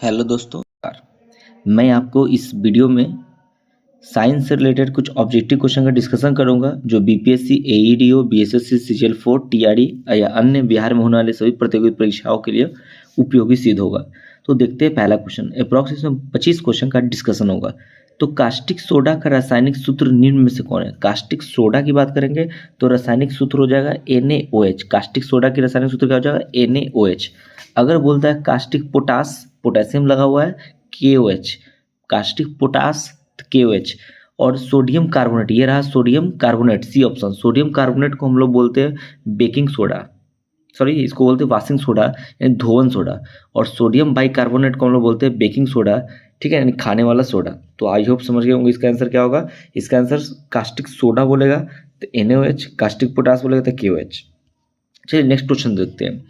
Hello दोस्तों, मैं आपको इस वीडियो में साइंस से रिलेटेड कुछ ऑब्जेक्टिव क्वेश्चन का डिस्कशन करूंगा जो बीपीएससी, एईडीओ, बीएसएससी, सीजीएल4, टीआरई या अन्य बिहार में होने वाले सभी प्रतियोगी परीक्षाओं के लिए उपयोगी सिद्ध होगा। तो देखते हैं पहला क्वेश्चन। अप्रॉक्स इसमें 25 क्वेश्चन का डिस्कशन होगा। तो कास्टिक सोडा का रासायनिक सूत्र निम्न में से कौन है? कास्टिक सोडा की बात करेंगे तो रासायनिक सूत्र हो जाएगा NaOH। कास्टिक सोडा की रासायनिक सूत्र क्या हो जाएगा? NaOH। अगर बोलता है कास्टिक पोटास, पोटेशियम लगा हुआ है, KOH। Caustic potash KOH। और सोडियम कार्बोनेट, ये रहा sodium carbonate, C option. Sodium carbonate को हम लोग बोलते हैं बेकिंग सोडा, सॉरी इसको बोलते हैं वाशिंग सोडा यानी धोवन सोडा। और सोडियम बाइकार्बोनेट को हम लोग बोलते हैं बेकिंग सोडा, ठीक है, यानी खाने वाला सोडा। तो आई होप समझ गए होंगे इसका आंसर क्या होगा। इसका आंसर कास्टिक सोडा बोलेगा तो NaOH, कास्टिक पोटास बोलेगा तो KOH। चलिए नेक्स्ट क्वेश्चन देखते हैं।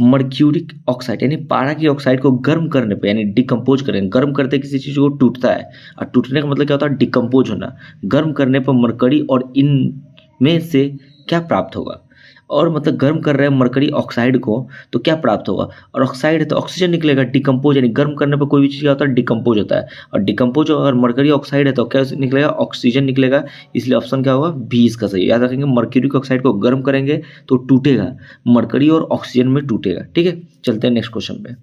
मर्क्यूरिक ऑक्साइड यानी पारा की ऑक्साइड को गर्म करने पे यानी डिकम्पोज करें, गर्म करते किसी चीज को टूटता है, और टूटने का मतलब क्या होता है? डिकम्पोज होना। गर्म करने पर मरकरी और इनमें से क्या प्राप्त होगा? और मतलब गर्म कर रहे हैं मरकरी ऑक्साइड को तो क्या प्राप्त होगा? और ऑक्साइड है तो ऑक्सीजन निकलेगा, डिकम्पोज यानी गर्म करने पर कोई भी चीज़ क्या होता है? डिकम्पोज होता है। और डिकम्पोज अगर मरकरी ऑक्साइड है तो क्या निकलेगा? ऑक्सीजन निकलेगा। इसलिए ऑप्शन क्या होगा? बी इसका सही। याद रखेंगे मरकरी ऑक्साइड को गर्म करेंगे तो टूटेगा, मरकरी और ऑक्सीजन में टूटेगा, ठीक है। चलते हैं नेक्स्ट क्वेश्चन पे।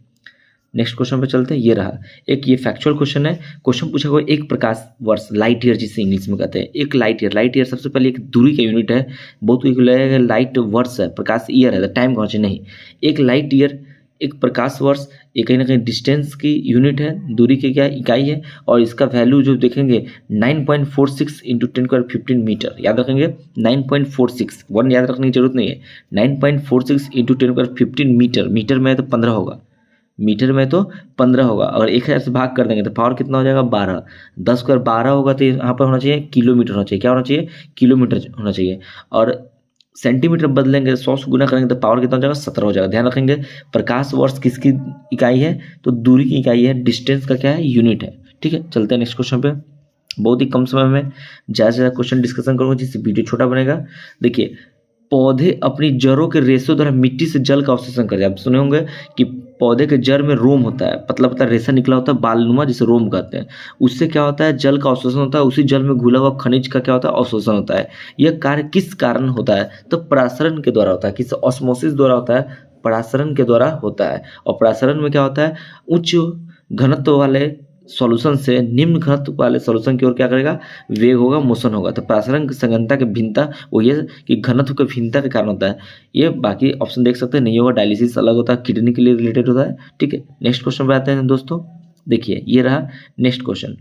नेक्स्ट क्वेश्चन पे चलते हैं। ये रहा एक, ये फैक्चुअल क्वेश्चन है। क्वेश्चन पूछा हुआ एक प्रकाश वर्ष, लाइट ईयर जिसे इंग्लिश में कहते हैं। एक लाइट ईयर, लाइट ईयर सबसे पहले एक दूरी का यूनिट है। बहुत को लगेगा लाइट वर्ष है, प्रकाश ईयर है, टाइम कौन सी नहीं। एक लाइट ईयर, एक प्रकाश वर्ष, ये कहीं ना कहीं डिस्टेंस की यूनिट है, दूरी की क्या इकाई है। और इसका वैल्यू जो देखेंगे 9.46 इंटू 10⁻15 मीटर। याद रखेंगे 9.46, वन याद रखने की जरूरत नहीं है। 9.46 इंटू 10⁻15 मीटर, मीटर में तो 15 होगा, मीटर में तो 15 होगा। अगर 1000 से भाग कर देंगे तो पावर कितना हो जाएगा? 12। 10 स्क्वायर 12 होगा तो यहाँ पर होना चाहिए किलोमीटर होना चाहिए। क्या होना चाहिए? किलोमीटर होना चाहिए। और सेंटीमीटर बदलेंगे 100 से गुना करेंगे तो पावर कितना हो जाएगा? 17 हो जाएगा। ध्यान रखेंगे प्रकाश वर्ष किसकी इकाई है? तो दूरी की इकाई है, डिस्टेंस का क्या है? यूनिट है, ठीक है। चलते हैं नेक्स्ट क्वेश्चन पे। बहुत ही कम समय में ज़्यादा से ज़्यादा क्वेश्चन डिस्कशन करूँगा जिससे वीडियो छोटा बनेगा। देखिए, पौधे अपनी जड़ों के रेशों द्वारा मिट्टी से जल का अवशोषण करते हैं। आप सुने होंगे कि पौधे के जड़ में रोम होता है, पतला पतला रेशा निकला होता है, बालनुमा, जिसे रोम कहते हैं। उससे क्या होता है? जल का अवशोषण होता है। उसी जल में घुला हुआ खनिज का क्या होता है? अवशोषण होता है। यह कार्य किस कारण होता है? तो परासरण के द्वारा होता है। किस? ऑस्मोसिस द्वारा होता है, परासरण के द्वारा होता है। और परासरण में क्या होता है? उच्च घनत्व वाले सॉल्यूशन से निम्न घनत्व वाले सॉल्यूशन की ओर क्या करेगा? वेग होगा, मोशन होगा। तो परासरण की संगनता की भिन्नता वो ये कि घनत्व की भिन्नता के कारण होता है। ये बाकी ऑप्शन देख सकते हैं, नहीं होगा। डायलिसिस अलग होता है, किडनी के लिए रिलेटेड होता है, ठीक है। नेक्स्ट क्वेश्चन पे आते हैं दोस्तों। देखिए ये रहा नेक्स्ट क्वेश्चन,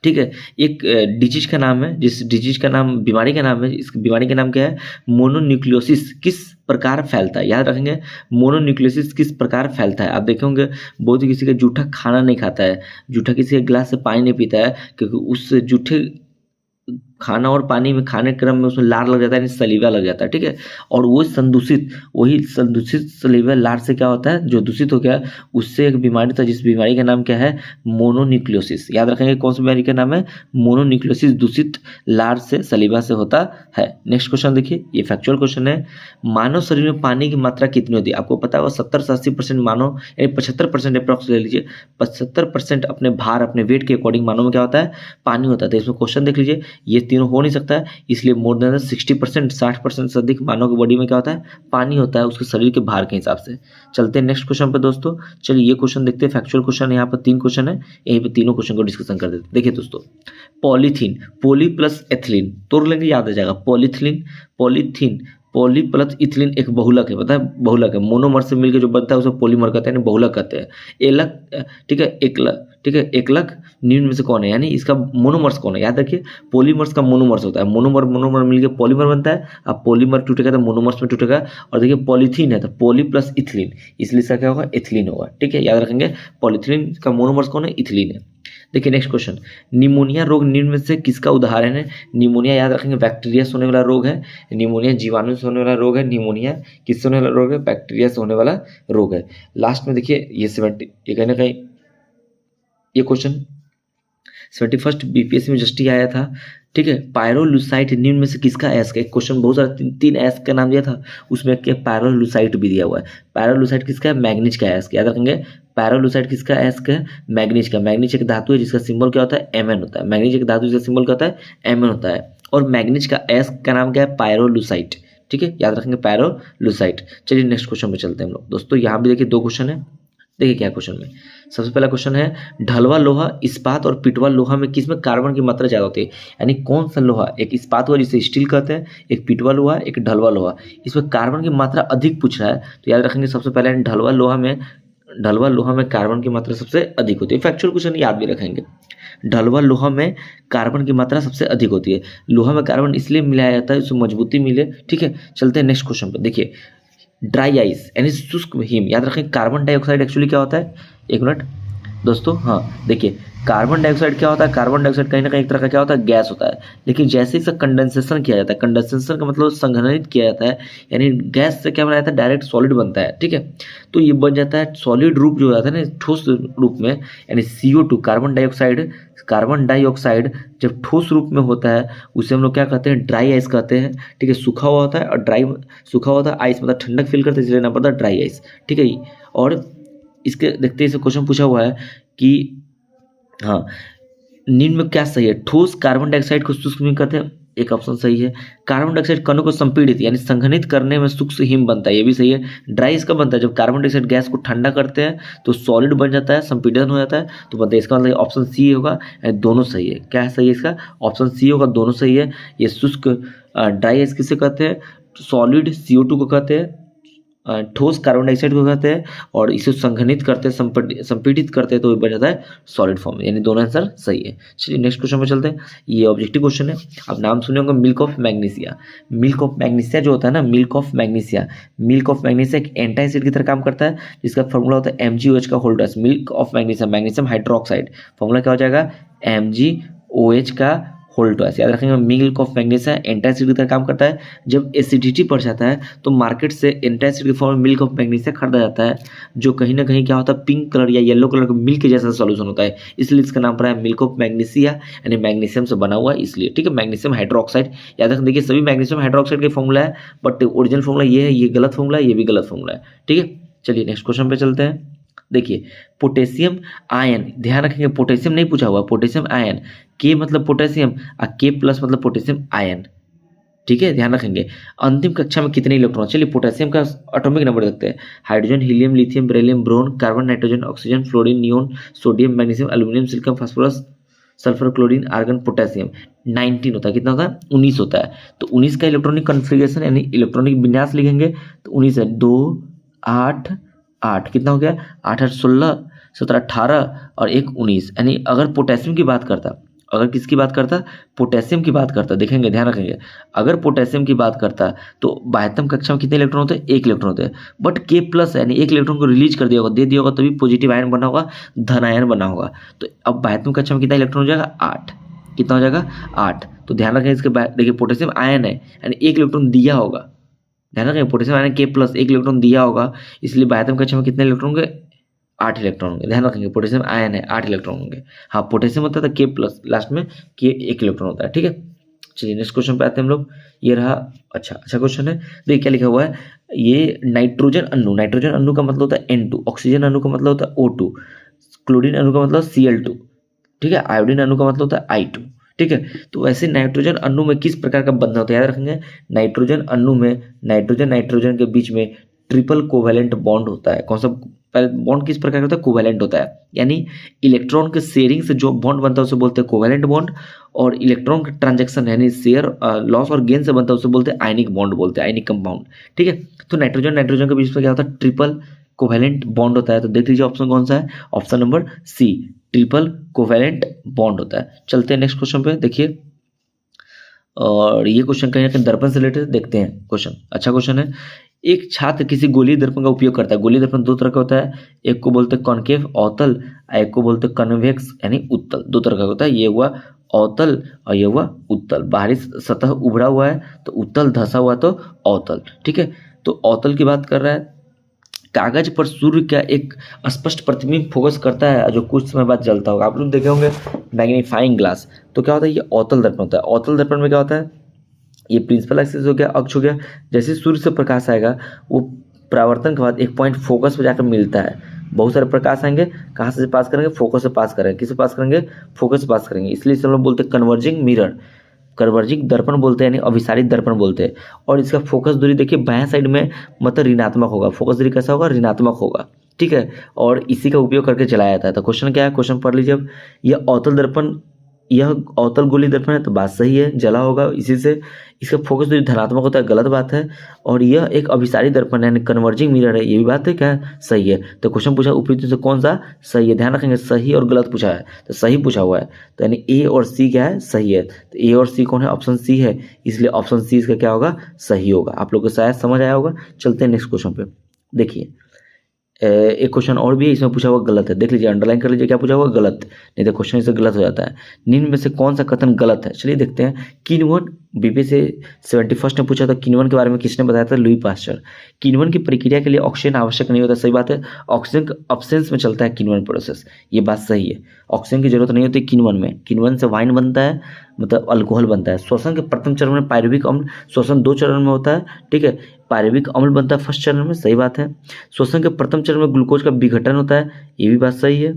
ठीक है। एक डिजीज का नाम है, जिस डिजीज का नाम, बीमारी का नाम है, इस बीमारी का नाम क्या है? मोनोन्यूक्लियोसिस। किस प्रकार फैलता है? याद रखेंगे मोनोन्यूक्लियोसिस किस प्रकार फैलता है। आप देखे होंगे बहुत ही किसी का जूठा खाना नहीं खाता है, जूठा किसी के गिलास से पानी नहीं पीता है, क्योंकि उस जूठे खाना और पानी में खाने के क्रम में उसमें लार लग जाता है, सलीवा लग जाता है, ठीक है। और वो संदूषित, वही संदूषित सलीवा लार से क्या होता है? जो दूषित हो गया उससे एक बीमारी था, जिस बीमारी का नाम क्या है? मोनोन्यूक्लियोसिस। याद रखेंगे कौन सी बीमारी का नाम है? मोनोन्यूक्लियोसिस, दूषित लार से, सलीवा से होता है। नेक्स्ट क्वेश्चन देखिए, ये फैक्चुअल क्वेश्चन है। मानव शरीर में पानी की मात्रा कितनी होती है? आपको पता होगा 70 से 80% मानव, यानी 75% अप्रॉक्स ले लीजिए, 75% अपने भार, अपने वेट के अकॉर्डिंग मानव में क्या होता है? पानी होता है। तो इसमें क्वेश्चन देख लीजिए, ये तीनों हो नहीं सकता है, इसलिए मोर देन 60%, 60% से अधिक मानव की बॉडी में क्या होता है? पानी होता है, उसके शरीर के भार के हिसाब से। चलते हैं नेक्स्ट क्वेश्चन पे दोस्तों। चलिए ये क्वेश्चन देखते हैं, फैक्चुअल क्वेश्चन। यहाँ पर 3 क्वेश्चन है, यहीं पे तीनों क्वेश्चन को डिस्कशन कर देते हैं। देखिए दोस्तों, पॉलीथीन, पोली प्लस एथिलीन तोड़ लेंगे, याद आ जाएगा। Polythene, polythene, poly plus ethylene एक बहुलक है, पता है? बहुलक है, मोनोमर से मिलकर जो बनता है उसे पॉलीमर कहते हैं, बहुलक कहते हैं। एकलक, ठीक है, एकलक, ठीक है। एकलक निम्न में से कौन है? यानी इसका मोनोमर्स कौन है? याद रखिए पॉलीमर्स का मोनोमर्स होता है, मोनोमर मोनोमर मिलकर पॉलीमर बनता है। अब पॉलीमर टूटेगा तो मोनोमर्स में टूटेगा। और देखिए पॉलीथीन है तो पॉली प्लस इथिलीन, इसलिए इसका क्या होगा? एथिलीन होगा, ठीक है। याद रखेंगे पॉलीथीन का मोनोमर्स कौन है? इथिलीन है। देखिए नेक्स्ट क्वेश्चन, निमोनिया रोग निम्न में से किसका उदाहरण है? निमोनिया याद रखेंगे बैक्टीरिया से होने वाला रोग है। निमोनिया जीवाणु से होने वाला रोग है। निमोनिया किससे होने वाला रोग है? बैक्टीरिया से होने वाला रोग है। लास्ट में देखिए ये 70, ये कहीं ना कहीं ये क्वेश्चन 71 बीपीएससी में जस्ट ही आया था, ठीक है। पायरोलुसाइट निम्न में से किसका एस का? एक क्वेश्चन बहुत सारा 3 एस का नाम दिया था, उसमें एक पायरोलुसाइट भी दिया हुआ है। पायरोलुसाइट किसका है? मैग्नीज का एस। याद रखेंगे पैरोलुसाइड किसका है? इसका मैग्नीज का। मैग्नीज एक धातु है जिसका सिंबल क्या होता है? Mn होता है। मैग्नीज एक धातु जिसका सिंबल क्या होता है? Mn होता है। और मैग्नीज का एस का नाम क्या है? पायरोलुसाइट। ठीक है, याद रखेंगे पैरोलुसाइट। चलिए नेक्स्ट क्वेश्चन पे चलते हैं हम लोग। दोस्तों यहाँ भी देखिए 2 क्वेश्चन है। देखिए क्या क्वेश्चन में, सबसे पहला क्वेश्चन है ढलवा लोहा, इस्पात और पिटवा लोहा में किसमें कार्बन की मात्रा ज्यादा होती है? यानी कौन सा लोहा, एक इस्पात हुआ जिसे स्टील कहते हैं, एक पिटवा लोहा, एक ढलवा लोहा, इसमें कार्बन की मात्रा अधिक पूछ रहा है। तो याद रखेंगे सबसे पहले ढलवा लोहा में कार्बन की मात्रा सबसे अधिक होती है। फैक्चुअल क्वेश्चन याद भी रखेंगे। ढलवा लोहा में कार्बन की मात्रा सबसे अधिक होती है। लोहा में कार्बन इसलिए मिलाया जाता है उसमें मजबूती मिले। ठीक है, चलते हैं नेक्स्ट क्वेश्चन पे। देखिए ड्राई आइस यानी शुष्क हिम, याद रखें कार्बन डाइऑक्साइड एक्चुअली क्या होता है? एक मिनट दोस्तों, हाँ देखिए कार्बन डाइऑक्साइड क्या होता है? कार्बन डाइऑक्साइड कहीं ना कहीं एक तरह का क्या होता है? गैस होता है। लेकिन जैसे इसका कंडेंसेशन किया जाता है, कंडेंसेशन का मतलब संघनित किया जाता है, यानी गैस से क्या बनाया जाता है? डायरेक्ट सॉलिड बनता है। ठीक है, तो ये बन जाता है सॉलिड रूप जो हो जाता है ना ठोस रूप में, यानी CO2 कार्बन डाइऑक्साइड जब ठोस रूप में होता है उसे हम लोग क्या कहते हैं? ड्राई आइस कहते हैं। ठीक है, सूखा हुआ होता है और सूखा हुआ होता है आइस मतलब ठंडक फील करते हैं, इसलिए नाम पड़ता है ड्राई आइस। ठीक है, और इसके देखते हैं क्वेश्चन पूछा हुआ है कि हाँ निम्न में क्या सही है? ठोस कार्बन डाइऑक्साइड को शुष्क हिम कहते हैं, एक ऑप्शन सही है। कार्बन डाइऑक्साइड कणों को संपीड़ित यानी संघनित करने में शुष्क हिम बनता है, ये भी सही है। ड्राई इसका बनता है जब कार्बन डाइऑक्साइड गैस को ठंडा करते हैं तो सॉलिड बन जाता है, संपीड़न हो जाता है, तो बनता है। इसका मतलब ऑप्शन सी होगा, दोनों सही है। क्या सही है इसका? ऑप्शन सी होगा, दोनों सही है। ये शुष्क ड्राई आइस किसे कहते हैं? सॉलिड CO2 को कहते हैं, ठोस कार्बन डाइऑक्साइड को कहते हैं, और इसे संघनित करते हैं, संपीड़ित करते हैं तो बन जाता है सॉलिड फॉर्म, यानी दोनों आंसर सही है। चलिए नेक्स्ट क्वेश्चन पे चलते हैं। ये ऑब्जेक्टिव क्वेश्चन है। आप नाम सुने होंगे milk of magnesia. Milk of magnesia जो होता है ना, मिल्क ऑफ मैग्नीशिया एक एंटी एसिड की तरह काम करता है, जिसका फॉर्मूला होता है MgOH का holders. Milk of magnesium hydroxide, formula क्या हो जाएगा? MgOH का होल्डर्स। याद रखेंगे मिल्क ऑफ मैग्नीशिया एंटासिड की तरह काम करता है। जब एसिडिटी बढ़ जाता है तो मार्केट से एंटासिड के फॉर्म में मिल्क ऑफ मैग्नीशिया खरीदा जाता है, जो कहीं ना कहीं क्या होता है? पिंक कलर या येलो कलर का मिल्क जैसा सॉल्यूशन होता है, इसलिए इसका नाम पड़ा है मिल्क ऑफ मैग्नीशिया, यानी मैग्नीशियम से बना हुआ है इसलिए। ठीक है, मैग्नीशियम हाइड्रोक्साइड। याद रखें, देखिए सभी मैग्नीशियम हाइड्रोक्साइड का फॉर्मूला है, बट ओरिजिनल फॉर्मूला ये है, ये गलत फॉर्मूला है, ये भी गलत फॉर्मूला है। ठीक है, चलिए नेक्स्ट क्वेश्चन पे चलते हैं। देखिए पोटेशियम आयन, ध्यान रखेंगे पोटेशियम नहीं पूछा हुआ, पोटेशियम आयन, के मतलब पोटेशियम और के प्लस मतलब पोटेशियम आयन। ठीक है, ध्यान रखेंगे। अंतिम कक्षा में कितने इलेक्ट्रॉन? चलिए पोटेशियम का एटॉमिक नंबर देखते हैं। Hydrogen, helium, lithium, beryllium, boron, carbon, nitrogen, oxygen, fluorine, neon, sodium, magnesium, aluminium, silicon, phosphorus, sulphur, chlorine, argon, potassium. 19 होता है, कितना होता है? 19 होता है। तो 19 का इलेक्ट्रॉनिक कॉन्फ़िगरेशन यानी इलेक्ट्रॉनिक विन्यास लिखेंगे तो 19 है, 2 8 8, कितना हो गया? 8 8 16 17 18 और 1 19। यानी अगर पोटेशियम की बात करता, अगर किसकी बात करता? पोटेशियम की बात करता, देखेंगे ध्यान रखेंगे, अगर पोटेशियम की बात करता तो 22वीं कक्षा में कितने इलेक्ट्रॉन होते हैं? 1 इलेक्ट्रॉन होते हैं। बट के प्लस यानी 1 इलेक्ट्रॉन को रिलीज कर दिया होगा, दे दिया होगा, तभी पॉजिटिव आयन बना होगा, धन आयन बना होगा। तो अब 22वीं कक्षा में कितना इलेक्ट्रॉन हो जाएगा? 8। कितना हो जाएगा? 8। तो ध्यान रखें इसके बाद देखिए पोटेशियम आयन है यानी 1 इलेक्ट्रॉन दिया होगा, ध्यान रखें पोटेशियम आयन के प्लस 1 इलेक्ट्रॉन दिया होगा, इसलिए 22वीं कक्षा में कितने इलेक्ट्रॉन होंगे? 8 इलेक्ट्रॉन होंगे। ध्यान रखेंगे पोटेशियम आयन है, 8 इलेक्ट्रॉन होंगे। हाँ पोटेशियम होता है तो के प्लस, लास्ट में के 1 इलेक्ट्रॉन होता है। ठीक है, चलिए नेक्स्ट क्वेश्चन पे आते हैं हम लोग। ये रहा, अच्छा क्वेश्चन है। देखिए क्या लिखा हुआ है, ये नाइट्रोजन अणु का मतलब होता है N2, ऑक्सीजन अणु का मतलब होता है O2, क्लोरीन अणु का मतलब Cl2, ठीक है, आयोडीन अणु का मतलब होता है I2। ठीक है, तो वैसे नाइट्रोजन अणु में किस प्रकार का बंधन होता है? याद रखेंगे नाइट्रोजन अणु में नाइट्रोजन के बीच में ट्रिपल कोवेलेंट बॉन्ड होता है। कौन सा बॉन्ड किस प्रकार का होता है? कोवेलेंट होता है, यानी इलेक्ट्रॉन के शेयरिंग से जो बॉन्ड बनता है उसे बोलते हैं कोवेलेंट बॉन्ड, और इलेक्ट्रॉन के ट्रांजैक्शन यानी शेयर लॉस और गेन से बनता है उसे बोलते हैं आयनिक बॉन्ड, बोलते हैं आयनिक कंपाउंड। ठीक है, तो नाइट्रोजन के बीच में क्या होता है? ट्रिपल कोवेलेंट बॉन्ड होता है। तो देख लीजिए ऑप्शन कौन सा है? Option number C, triple covalent bond होता है। चलते हैं नेक्स्ट क्वेश्चन पे। देखिए, और ये क्वेश्चन कहीं ना कहीं दर्पण से रिलेटेड, देखते हैं क्वेश्चन। अच्छा क्वेश्चन है। एक छात्र किसी गोलीय दर्पण का उपयोग करता है। गोलीय दर्पण 2 तरह का होता है, एक को बोलते हैं कॉनकेव अवतल, एक को बोलते हैं कन्वेक्स यानी उत्तल। 2 तरह का होता है, ये हुआ अवतल और ये हुआ उत्तल। बाहरी सतह उभरा हुआ है तो उत्तल, धंसा हुआ तो अवतल। ठीक है, तो अवतल की बात कर रहा है। कागज पर सूर्य का एक स्पष्ट प्रतिबिंब फोकस करता है जो कुछ समय बाद जलता होगा। आप लोग देखे होंगे मैग्नीफाइंग ग्लास, तो क्या होता है? ये अवतल दर्पण होता है। अवतल दर्पण में क्या होता है? ये प्रिंसिपल एक्सिस हो गया, अक्ष हो गया, जैसे सूर्य से प्रकाश आएगा वो परावर्तन के बाद एक पॉइंट फोकस पर जाकर मिलता है, बहुत सारे प्रकाश आएंगे, कहाँ से पास करेंगे, फोकस से पास करेंगे, किससे पास करेंगे, फोकस से पास करेंगे, इसलिए इसे हम लोग बोलते हैं कन्वर्जिंग मिरर, कन्वर्जिंग दर्पण बोलते हैं, यानी अभिसारित दर्पण बोलते हैं। और इसका फोकस दूरी देखिए बाएं साइड में मतलब ऋणात्मक होगा, फोकस दूरी कैसा होगा, ऋणात्मक होगा, ठीक है। और इसी का उपयोग करके चलाया जाता है। तो क्वेश्चन क्या है, क्वेश्चन पढ़ लीजिए अब। यह अवतल दर्पण, यह अवतल गोली दर्पण है, तो बात सही है, जला होगा इसी से। इसका फोकस दूरी धनात्मक होता है, गलत बात है। और यह एक अभिसारी दर्पण है, यानी कन्वर्जिंग मिरर है, ये भी बात है क्या है, सही है। तो क्वेश्चन पूछा उपयुक्त से कौन सा सही है, ध्यान रखेंगे सही और गलत पूछा है, तो सही पूछा हुआ है, तो यानी ए और सी क्या है, सही है। तो ए और सी कौन है, ऑप्शन सी है, इसलिए ऑप्शन सी इसका क्या होगा, सही होगा। आप लोग को शायद समझ आया होगा। चलते हैं नेक्स्ट क्वेश्चन पे। देखिए एक क्वेश्चन और भी है, इसमें पूछा हुआ गलत है, देख लीजिए, अंडरलाइन कर लीजिए, क्या पूछा हुआ, गलत, नहीं तो क्वेश्चन इससे गलत हो जाता है। निम्न में से कौन सा कथन गलत है, चलिए देखते हैं। किण्वन, बीपी से 71 ने पूछा था, किण्वन के बारे में किसने बताया था, लुई पास्चर। किण्वन की प्रक्रिया के लिए ऑक्सीजन आवश्यक नहीं होता, सही बात है, ऑक्सीजन अब्सेंस में चलता है किण्वन प्रोसेस, ये बात सही है, ऑक्सीजन की जरूरत नहीं होती किण्वन में। किण्वन से वाइन बनता है, मतलब अल्कोहल बनता है। श्वसन के प्रथम चरण में पायरुविक अम्ल, श्वसन 2 चरण में होता है, ठीक है, पायरुविक अम्ल बनता है फर्स्ट चरण में, सही बात है। श्वसन के प्रथम चरण में ग्लूकोज का विघटन होता है, ये भी बात सही है,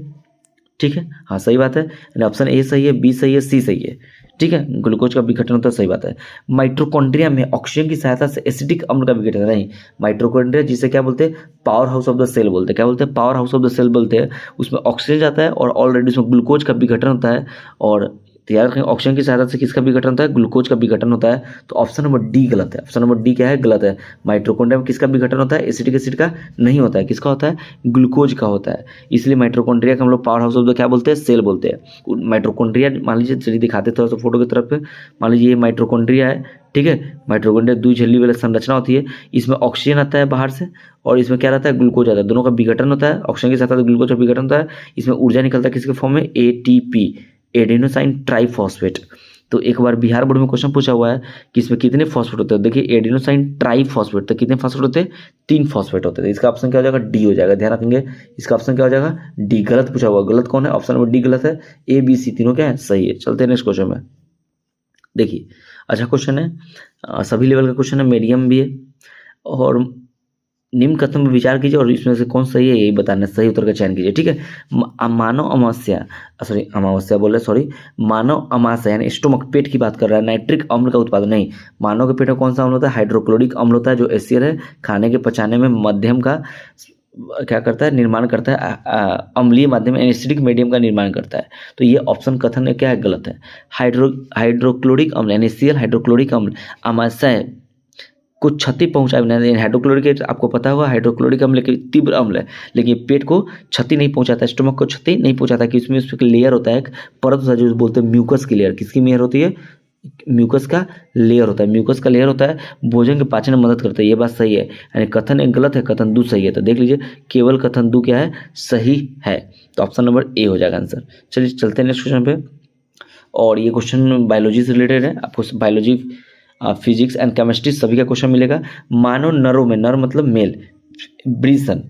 ठीक है, हाँ सही बात है, ऑप्शन ए सही है, बी सही है, सी सही है, ठीक है, ग्लूकोज का विघटन होता है, सही बात है। माइटोकॉन्ड्रिया में ऑक्सीजन की सहायता से एसिडिक अम्ल का विघटन नहीं, माइटोकॉन्ड्रिया जिसे क्या बोलते हैं, power house of the cell बोलते हैं, क्या बोलते हैं, power house of the cell बोलते हैं। उसमें ऑक्सीजन जाता है और ऑलरेडी उसमें ग्लूकोज का विघटन होता है, और याद रखें ऑक्सीजन की सहायता से किसका विघटन होता है, ग्लूकोज का विघटन होता है। तो ऑप्शन नंबर डी गलत है, ऑप्शन नंबर डी क्या है, गलत है। माइटोकॉन्ड्रिया में किसका विघटन होता है, एसिटिक एसिड का नहीं होता है, किसका होता है, ग्लूकोज का होता है। इसलिए माइटोकॉन्ड्रिया का हम लोग पावर हाउस ऑफ द क्या बोलते हैं, सेल बोलते हैं। माइटोकॉन्ड्रिया मान लीजिए, चलिए दिखाते थोड़ा सा फोटो की तरफ पे, मान लीजिए ये माइटोकॉन्ड्रिया है, ठीक है, माइटोकॉन्ड्रिया 2 झिल्ली वाली संरचना होती है, इसमें ऑक्सीजन आता है बाहर से और इसमें क्या रहता है, ग्लूकोज आता है, दोनों का विघटन होता है, ऑक्सीजन के साथ ग्लूकोज का विघटन होता है, इसमें ऊर्जा निकलता है किसके फॉर्म में, एटीपी, एडेनोसाइन ट्राइफॉस्फेट। तो एक बार बिहार बोर्ड में क्वेश्चन पूछा हुआ है कि इसमें कितने फॉस्फेट होते हैं, देखिए एडेनोसाइन ट्राइफॉस्फेट, तो कितने फॉस्फेट होते हैं, 3 फॉस्फेट होते हैं। इसका ऑप्शन क्या हो जाएगा, डी हो जाएगा, ध्यान रखेंगे, इसका ऑप्शन क्या हो जाएगा, डी। गलत पूछा हुआ, गलत कौन है, ऑप्शन नंबर डी गलत है, ए बी सी तीनों क्या है, सही है। चलते हैं नेक्स्ट क्वेश्चन में। देखिए अच्छा क्वेश्चन है, सभी लेवल का क्वेश्चन है, मीडियम भी है, और निम्न कथन पर विचार कीजिए और इसमें से कौन सही है यही बताना, सही उत्तर का चयन कीजिए, ठीक है। मानव अमावस्या, अमावस्या बोले, सॉरी, मानव अमाशय यानी स्टोमक, पेट की बात कर रहा है, नाइट्रिक अम्ल का उत्पादन नहीं, मानव के पेट में कौन सा अम्ल होता है, हाइड्रोक्लोरिक अम्ल होता है, जो एसिड है, खाने के पचाने में मध्यम का क्या करता है, निर्माण करता है, अम्लीय माध्यम एसिडिक मीडियम का निर्माण करता है। तो ये ऑप्शन कथन में क्या है, गलत है। हाइड्रोक्लोरिक अम्ल यानी NaCl हाइड्रोक्लोरिक अम्ल अमाशय को क्षति पहुंचाए, हाइड्रोक्लोरिक आपको पता होगा, हाइड्रोक्लोरिक अम्ल तीव्र अम्ल है, लेकिन पेट को क्षति नहीं पहुंचाता, स्टमक को क्षति नहीं पहुंचाता, कि उसमें लेयर होता है, एक परत होता है जो बोलते हैं म्यूकस की लेयर, किसकी लेयर होती है, म्यूकस का लेयर होता है, म्यूकस का लेयर होता है, भोजन के पाचन में मदद करता है, ये बात सही है, यानी कथन एक गलत है, कथन दो सही है। तो देख लीजिए केवल कथन दो क्या है, सही है, तो ऑप्शन नंबर ए हो जाएगा आंसर। चलिए चलते हैं नेक्स्ट क्वेश्चन पे, और ये क्वेश्चन बायोलॉजी से रिलेटेड है, आपको बायोलॉजी, फिजिक्स एंड केमिस्ट्री सभी का क्वेश्चन मिलेगा। मानव नरों में, नर मतलब मेल, ब्रीसन,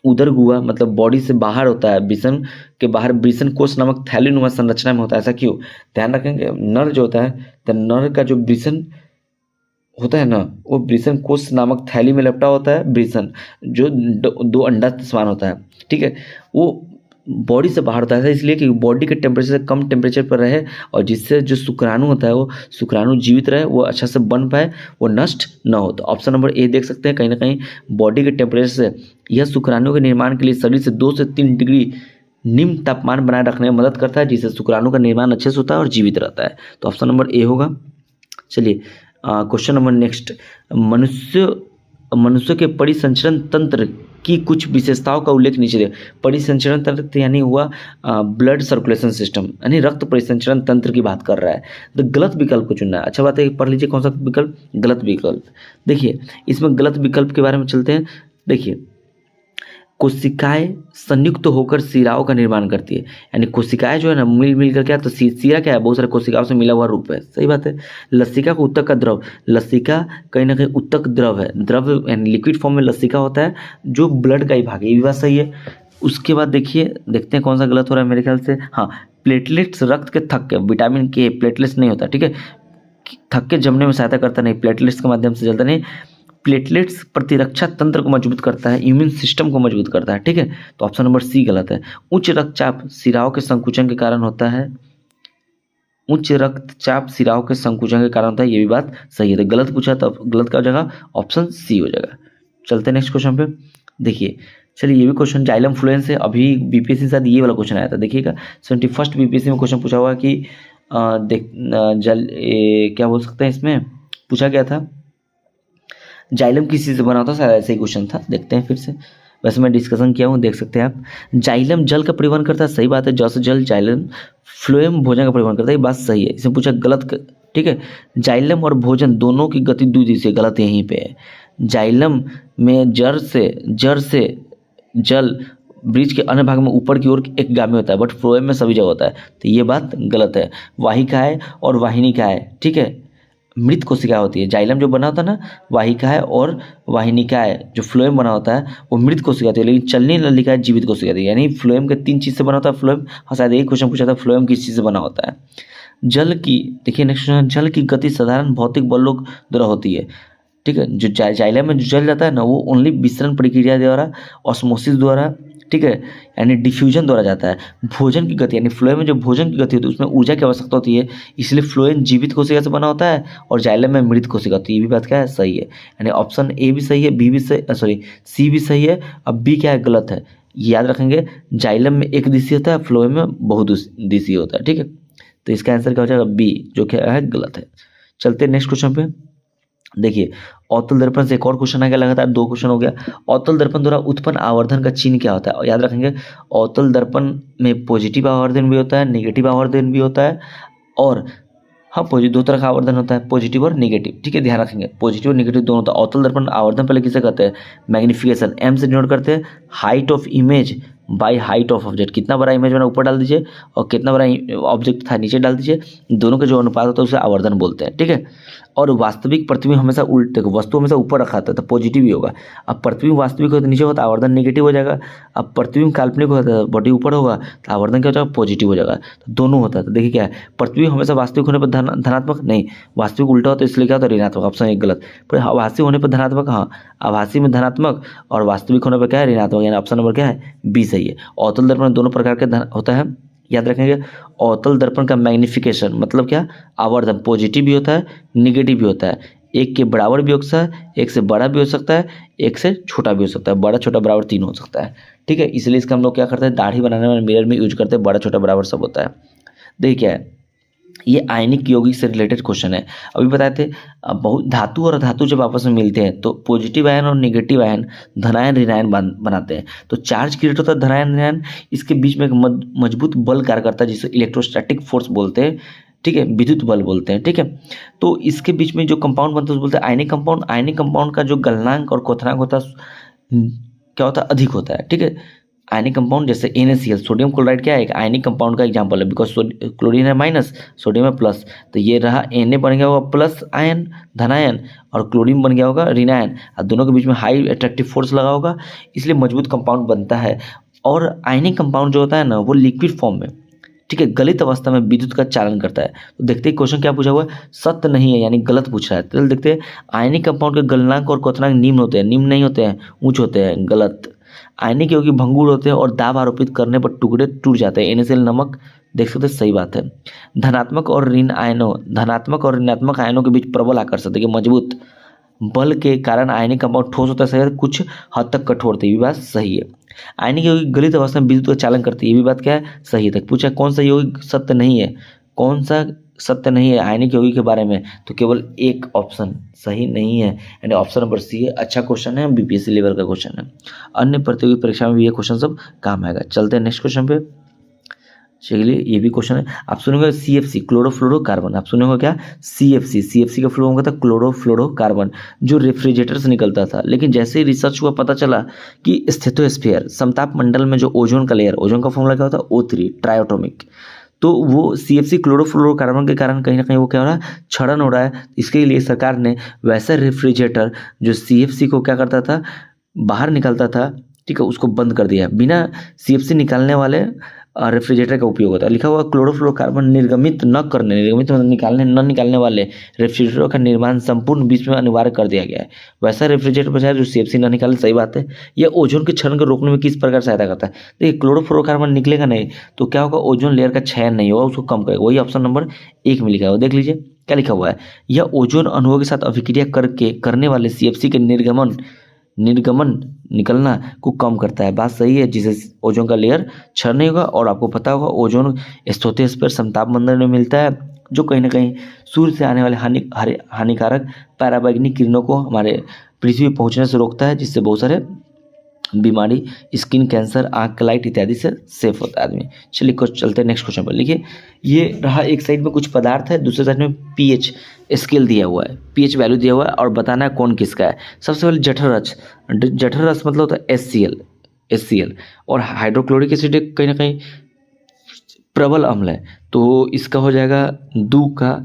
उदर गुहा मतलब बॉडी से बाहर होता है, ब्रीसन के बाहर ब्रीसन कोष नामक थैलीनुमा संरचना में होता है, ऐसा क्यों, ध्यान रखेंगे। नर जो होता है, तो नर का जो ब्रीसन होता है ना, वो ब्रीसन कोष नामक थैली में लपटा होता है, ब्रीसन जो 2 अंडा समान होता है, ठीक है, वो बॉडी से बाहर होता है, इसलिए कि बॉडी के टेम्परेचर से कम टेम्परेचर पर रहे, और जिससे जो शुक्राणु होता है वो शुक्राणु जीवित रहे, वो अच्छा से बन पाए, वो नष्ट न हो। तो ऑप्शन नंबर ए देख सकते हैं, कहीं ना कहीं बॉडी के टेम्परेचर से यह शुक्राणु के निर्माण के लिए शरीर से 2 से 3 डिग्री निम्न तापमान बनाए रखने में मदद करता है, जिससे शुक्राणु का निर्माण अच्छे से होता है और जीवित रहता है। तो ऑप्शन नंबर ए होगा। चलिए क्वेश्चन नंबर नेक्स्ट, मनुष्य के परिसंचरण तंत्र की कुछ विशेषताओं का उल्लेख नीचे दे। परिसंचरण तंत्र यानी हुआ ब्लड सर्कुलेशन सिस्टम, यानी रक्त परिसंचरण तंत्र की बात कर रहा है, तो गलत विकल्प को चुनना है। अच्छा बात है, पढ़ लीजिए कौन सा विकल्प, गलत विकल्प। देखिए इसमें गलत विकल्प के बारे में चलते हैं। देखिए कोशिकाएं संयुक्त होकर सिराओं का निर्माण करती है, यानी कोशिकाएं जो है ना मिल कर क्या, तो सिरा क्या है, बहुत सारे कोशिकाओं से मिला हुआ रूप है, सही बात है। लसिका को उत्तक का द्रव, लसिका कहीं ना कहीं उत्तक द्रव है, द्रव यानी लिक्विड फॉर्म में लसिका होता है, जो ब्लड का ही भाग है, ये भी बात सही है। उसके बाद देखिए, देखते हैं कौन सा गलत हो रहा है मेरे ख्याल से, हाँ, प्लेटलेट्स रक्त के थक के, विटामिन के प्लेटलेट्स नहीं होता, ठीक है, थक के जमने में सहायता करता नहीं, प्लेटलेट्स के माध्यम से जलता नहीं। प्लेटलेट्स प्रतिरक्षा तंत्र को मजबूत करता है, इम्यून सिस्टम को मजबूत करता है। ठीक है, तो ऑप्शन नंबर सी गलत है। उच्च रक्तचाप सिराओं के संकुचन के कारण होता है, उच्च रक्तचाप सिराओं के संकुचन के कारण होता है, ये भी बात सही है। तो गलत पूछा तो गलत का हो जाएगा, ऑप्शन सी हो जाएगा। चलते हैं नेक्स्ट क्वेश्चन पे। देखिए चलिए, ये भी क्वेश्चन जाइलम फ्लोएम से अभी बीपीएससी के साथ ये वाला क्वेश्चन आया था। देखिएगा 71 बीपीएससी में क्वेश्चन पूछा हुआ कि क्या बोल सकते हैं, इसमें पूछा गया था जाइलम किस चीज़ से बना होता है, शायद ऐसे ही क्वेश्चन था। देखते हैं फिर से, वैसे मैं डिस्कशन किया हूँ, देख सकते हैं आप। जाइलम जल का परिवहन करता है, सही बात है। जल से जल जाइलम, फ्लोएम भोजन का परिवहन करता है, ये बात सही है। इसमें पूछा गलत, ठीक है। जाइलम और भोजन दोनों की गति द्विदिशीय, गलत यहीं पे है। जाइलम में जड़ से जल ब्रिज के अन्य भाग में ऊपर की ओर एक गामी होता है, बट फ्लोएम में सभी जगह होता है, तो ये बात गलत है। वाहिकाएं और वाहिनिकाएं, ठीक है, मृत कोशिका होती है। जाइलम जो बना होता है ना, वाहिकाएं और वाहिनिकाएं, जो फ्लोएम बना होता है वो मृत कोशिका होती है, लेकिन चलनी नलिकाएं जीवित कोशिका होती है। यानी फ्लोएम के 3 चीज़ से बना होता है फ्लोएम। हाँ, शायद एक क्वेश्चन पूछा था फ्लोएम किस चीज़ से बना होता है। जल की, देखिए नेक्स्ट क्वेश्चन, जल की गति साधारण भौतिक बलों द्वारा होती है। ठीक है, जो जाइलम में जो जल जाता है ना, वो ओनली विसरण प्रक्रिया द्वारा, ऑस्मोसिस द्वारा, ठीक है, यानी डिफ्यूजन द्वारा जाता है। भोजन की गति, यानी फ्लोएम में जो भोजन की गति होती है उसमें ऊर्जा की आवश्यकता होती है, इसलिए फ्लोएम जीवित कोशिका से बना होता है और जाइलम में मृत कोशिका होती है। ये भी बात क्या है, सही है। यानी ऑप्शन ए भी सही है, बी भी सही, सॉरी सी भी सही है। अब बी क्या है, गलत है। याद रखेंगे, जाइलम में एक दिशीय होता है, फ्लोएम में बहुदिशीय होता है। ठीक है, तो इसका आंसर क्या हो जाएगा, बी, जो क्या है गलत है। चलते हैं नेक्स्ट क्वेश्चन पे। देखिए अवतल दर्पण से एक और क्वेश्चन आ गया, लगातार 2 क्वेश्चन हो गया। अवतल दर्पण द्वारा उत्पन्न आवर्धन का चिन्ह क्या होता है, और याद रखेंगे अवतल दर्पण में पॉजिटिव आवर्धन भी होता है, नेगेटिव आवर्धन भी होता है, और हाँ दो तरह का आवर्धन होता है, पॉजिटिव और नेगेटिव। ठीक है, ध्यान रखेंगे, पॉजिटिव और नेगेटिव दोनों होता है। अवतल दर्पण आवर्धन पहले किसे कहते हैं, मैग्निफिकेशन, एम से डिनोट करते हैं height of image by height of object. कितना बड़ा इमेज बना ऊपर डाल दीजिए और कितना बड़ा ऑब्जेक्ट था नीचे डाल दीजिए, दोनों का जो अनुपात होता है उसे आवर्धन बोलते हैं। ठीक है, और वास्तविक प्रतिबिंब हमेशा उल्टे, वस्तु हमेशा ऊपर रखा था तो पॉजिटिव ही होगा। अब प्रतिबिंब वास्तविक हो तो नीचे होता है, आवर्धन नेगेटिव हो जाएगा। अब प्रतिबिंब काल्पनिक होता है, बॉडी ऊपर होगा तो आवर्धन क्या हो जाएगा, पॉजिटिव हो जाएगा। तो दोनों होता है। तो देखिए क्या है, प्रतिबिंब हमेशा वास्तविक होने पर धनात्मक नहीं, वास्तविक उल्टा होता है, इसलिए क्या होता है, ऋणात्मक। ऑप्शन एक गलत। पर आभासी होने पर धनात्मक, हाँ आभासी में धनात्मक, और वास्तविक होने पर क्या है, ऋणात्मक। यानी ऑप्शन नंबर क्या है, बी सही है। अवतल दर्पण दोनों प्रकार के होता है, याद रखेंगे। अवतल दर्पण का मैग्निफिकेशन मतलब क्या, आवर्धन पॉजिटिव भी होता है, नेगेटिव भी होता है। एक के बराबर भी हो सकता है, एक से बड़ा भी हो सकता है, एक से छोटा भी हो सकता है, बड़ा छोटा बराबर तीन हो सकता है। ठीक है, इसलिए इसका हम लोग क्या करते हैं, दाढ़ी बनाने वाले मिरर में यूज करते हैं, बड़ा छोटा बराबर सब होता है। देखिए क्या है, ये आयनिक यौगिक से रिलेटेड क्वेश्चन है। अभी बताए थे बहुत धातु और अधातु जब आपस में मिलते हैं तो पॉजिटिव आयन और नेगेटिव आयन, धनायन ऋणायन बनाते हैं। तो चार्ज क्रिएट होता है धनायन ऋणायन, इसके बीच में एक मजबूत बल कार्य करता है जिसे इलेक्ट्रोस्टैटिक फोर्स बोलते हैं। ठीक है, विद्युत बल बोलते हैं। ठीक है, तो इसके बीच में जो कंपाउंड बनता है उसे बोलते हैं आयनिक कंपाउंड। आयनिक कंपाउंड का जो गलनांक और क्वथनांक होता है क्या होता है, अधिक होता है। ठीक है, आयनिक कंपाउंड जैसे NaCl, सोडियम क्लोराइड क्या है, एक आयनिक कंपाउंड का एग्जांपल है, बिकॉज क्लोरीन है माइनस, सोडियम है प्लस, तो ये रहा Na बन गया होगा प्लस आयन धनायन, और क्लोरीन बन गया होगा ऋणायन, और दोनों के बीच में हाई अट्रैक्टिव फोर्स लगा होगा, इसलिए मजबूत कंपाउंड बनता है। और आयनिक कंपाउंड जो होता है ना, वो लिक्विड फॉर्म में, ठीक है, गलित अवस्था में विद्युत का चालन करता है। तो देखते हैं क्वेश्चन क्या पूछा हुआ है, सत्य नहीं है यानी गलत पूछ रहा है। तो देखते हैं, आयनिक कंपाउंड के गलनांक और क्वथनांक निम्न होते हैं, निम्न नहीं होते हैं, उच्च होते हैं, गलत। आयनिक यौगिक भंगुर होते हैं और दाब आरोपित करने पर टुकड़े टूट जाते हैं, NaCl नमक, देख सकते हैं, सही बात है। धनात्मक और ऋणात्मक आयनों के बीच प्रबल आकर्षण, देखिए मजबूत बल के कारण आयनिक कंपाउंड ठोस होता है, सही है, कुछ हद तक कठोर होता है, ये भी बात सही है। आयनिक यौगिक गलित अवस्था में विद्युत का चालन करती है, ये भी बात क्या है, सही है। पूछा कौन सा यौगिक सत्य नहीं है, कौन सा सत्य नहीं है आयनिक यौगिक के बारे में, तो केवल एक ऑप्शन सही नहीं है, यानी ऑप्शन नंबर सी है। अच्छा क्वेश्चन है, BPSC लेवल का क्वेश्चन है, अन्य प्रतियोगी परीक्षा में भी ये क्वेश्चन सब काम आएगा। चलते हैं नेक्स्ट क्वेश्चन पे। चलिए ये भी क्वेश्चन है, आप सुनेंगे CFC क्लोरोफ्लोरोकार्बन, आप सुनेंगे क्या, CFC का फ्लो होगा था क्लोरोफ्लोरोकार्बन, जो रेफ्रिजरेटर से निकलता था। लेकिन जैसे ही रिसर्च हुआ पता चला कि स्थितोस्फीयर समताप मंडल में जो ओजोन का लेयर, ओजोन का फॉर्मूला क्या होता है, O3 ट्राइएटॉमिक, तो वो CFC क्लोरोफ्लोरोकार्बन के कारण कहीं ना कहीं वो क्या हो रहा है, क्षरण हो रहा है। इसके लिए सरकार ने वैसा रेफ्रिजरेटर जो CFC को क्या करता था, बाहर निकलता था, ठीक है, उसको बंद कर दिया। बिना CFC निकालने वाले रेफ्रिजरेटर का उपयोग होता है। लिखा हुआ क्लोरोफ्लोरोकार्बन निर्गमित निर्गमित मतलब निकालने न निकालने वाले रेफ्रिजरेटरों का निर्माण संपूर्ण विश्व में अनिवार्य कर दिया गया है। वैसा रेफ्रिजरेटर बचा है जो CFC न निकाले, सही बात है। यह ओजोन के क्षरण को रोकने में किस प्रकार सहायता करता है? देखिए क्लोरोफ्लोरोकार्बन निकलेगा नहीं तो क्या होगा, ओजोन लेयर का क्षय नहीं होगा, उसको कम करेगा। वही ऑप्शन नंबर 1 में लिखा हुआ, देख लीजिए क्या लिखा हुआ है। यह ओजोन अणुओं के साथ अभिक्रिया करने वाले CFC के निर्गमन निकलना को कम करता है। बात सही है, जिससे ओजोन का लेयर क्षरण नहीं होगा। और आपको पता होगा ओजोन स्ट्रेटोस्फीयर समताप मंडल में मिलता है, जो कहीं ना कहीं सूर्य से आने वाले हानिकारक पराबैंगनी किरणों को हमारे पृथ्वी पहुंचने से रोकता है, जिससे बहुत सारे बीमारी, स्किन कैंसर, आँख का लाइट इत्यादि से सेफ होता है आदमी। चलिए कुछ चलते हैं नेक्स्ट क्वेश्चन पर। लिखिए ये रहा, एक साइड में कुछ पदार्थ है, दूसरे साइड में pH स्केल दिया हुआ है, pH वैल्यू दिया हुआ है और बताना है कौन किसका है। सबसे पहले जठर रस मतलब होता है HCl और हाइड्रोक्लोरिक एसिड कहीं ना कहीं प्रबल अम्ल है, तो इसका हो जाएगा 2 का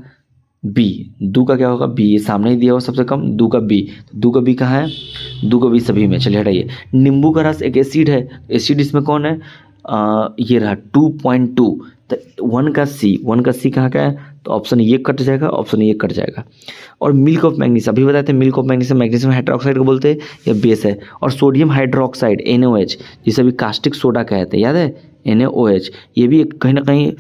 B। 2 का क्या होगा, B, ये सामने ही दिया हुआ सबसे कम 2 का B। 2 का B कहाँ है, 2 का B सभी में। चलिए हटाइए। नींबू का रस एक एसिड है, एसिड इसमें कौन है, ये रहा 2.2। तो 1 का C कहाँ का है, तो ऑप्शन ये कट जाएगा, ऑप्शन ये कट जाएगा। और मिल्क ऑफ मैग्नीशियम, अभी बताए थे मिल्क ऑफ मैग्नीशियम हाइड्रोक्साइड को बोलते हैं, या बेस है। और सोडियम हाइड्रोक्साइड NaOH, जिसे अभी कास्टिक सोडा कहते हैं, याद है NaOH, ये भी कहीं ना कहीं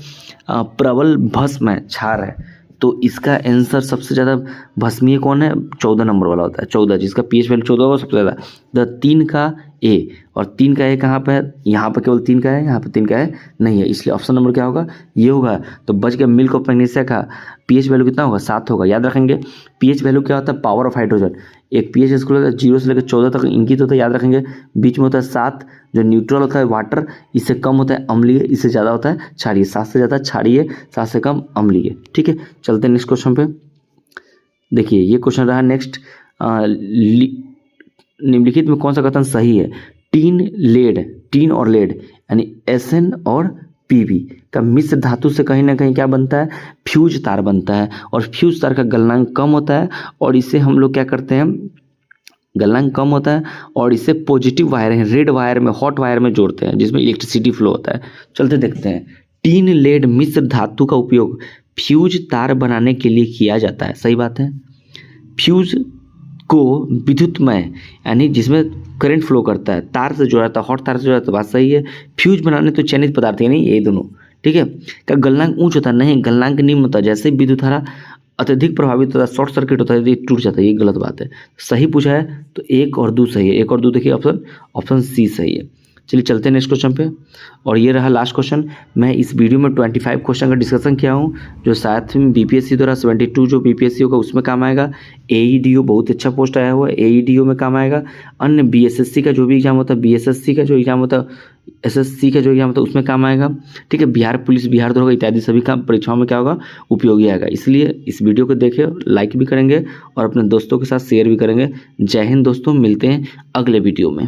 प्रबल भस्म है, क्षार है। तो इसका आंसर सबसे ज़्यादा भस्मीय कौन है, 14 नंबर वाला होता है, 14, जिसका pH वैल्यू 14 होगा सबसे ज़्यादा। 3 का A, और 3 का A कहाँ पे है, यहाँ पर केवल 3 का है, यहाँ पे 3 का है नहीं है, इसलिए ऑप्शन नंबर क्या होगा, ये होगा। तो बच गया मिल्क ऑफ मैग्नीशियम का pH वैल्यू कितना होगा, 7 होगा। याद रखेंगे pH वैल्यू क्या होता है, पावर ऑफ हाइड्रोजन। एक pH स्केल होता है 0 से लेकर 14 तक इंगित होता है, याद रखेंगे। बीच में होता है 7 जो न्यूट्रल होता है वाटर, इससे कम होता है अम्लीय, इससे ज़्यादा होता है क्षारीय। 7 से ज़्यादा क्षारीय, 7 से कम अम्लीय। ठीक है, चलते हैं नेक्स्ट क्वेश्चन पे। देखिए ये क्वेश्चन रहा नेक्स्ट, निम्नलिखित में कौन सा कथन सही है। टीन और लेड यानी SN और PB का मिश्र धातु से कहीं ना कहीं क्या बनता है, फ्यूज तार बनता है। और फ्यूज तार का गलनांक कम होता है, और इसे हम लोग क्या करते हैं, गलनांक कम होता है और इसे पॉजिटिव वायर है, रेड वायर में, हॉट वायर में जोड़ते हैं, जिसमें इलेक्ट्रिसिटी फ्लो होता है। चलते देखते हैं। टीन लेड मिश्र धातु का उपयोग फ्यूज तार बनाने के लिए किया जाता है, सही बात है। फ्यूज को विद्युतमय यानी जिसमें करंट फ्लो करता है, तार से जोड़ा था, हॉट तार से जोड़ा था, बात सही है। फ्यूज बनाने तो चयनित पदार्थ है नहीं, ये दोनों। ठीक है, क्या गलनांक उच्च होता है, नहीं, गलनांक निम्न होता है। जैसे विद्युत धारा अत्यधिक प्रभावित होता है, शॉर्ट सर्किट होता है, टूट जाता है, ये गलत बात है। सही पूछा है तो 1 और 2 सही है, 1 और 2 देखिए, ऑप्शन C सही है। चलिए चलते हैं नेक्स्ट क्वेश्चन पे, और ये रहा लास्ट क्वेश्चन। मैं इस वीडियो में 25 क्वेश्चन का डिस्कशन किया हूँ, जो साथ में BPSC द्वारा 72 जो BPSC होगा उसमें काम आएगा। AEDO बहुत अच्छा पोस्ट आया हुआ है, AEDO में काम आएगा। अन्य BSSC का जो भी एग्जाम होता है, BSSC का जो एग्जाम होता है, SSC का जो एग्जाम होता है उसमें काम आएगा। ठीक है, बिहार पुलिस, बिहार दरोगा इत्यादि सभी काम परीक्षाओं में क्या होगा, उपयोगी आएगा। इसलिए इस वीडियो को देखें, लाइक भी करेंगे और अपने दोस्तों के साथ शेयर भी करेंगे। जय हिंद दोस्तों, मिलते हैं अगले वीडियो में।